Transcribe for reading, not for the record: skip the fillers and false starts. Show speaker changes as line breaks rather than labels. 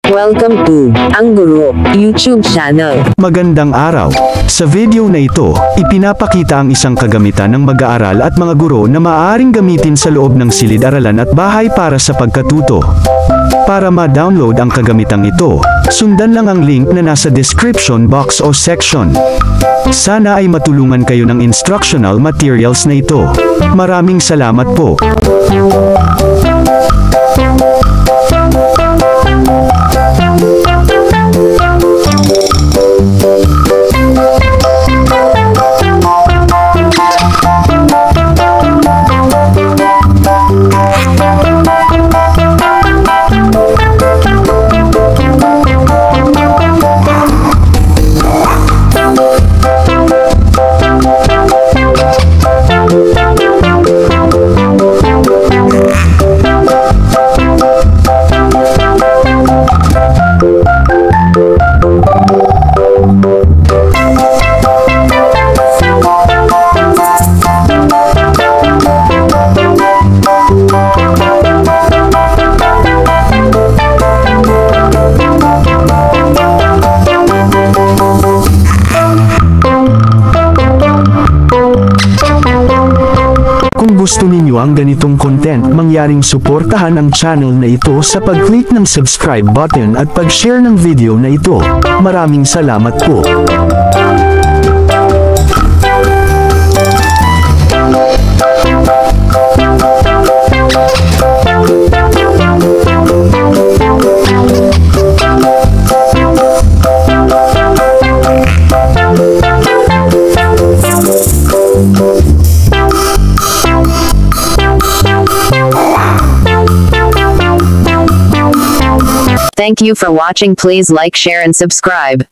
Welcome to Ang Guro YouTube channel.
Magandang araw. Sa video na ito, ipinapakita ang isang kagamitan ng mag-aaral at mga guro na maaaring gamitin sa loob ng silid-aralan at bahay para sa pagkatuto. Para ma-download ang kagamitang ito, sundan lang ang link na nasa description box o section. Sana ay matulungan kayo ng instructional materials na ito. Maraming salamat po. Kung gusto ninyo ang ganitong content, mangyaring suportahan ang channel na ito sa pag-click ng subscribe button at pag-share ng video na ito. Maraming salamat po.
Thank you for watching. Please like, share and subscribe.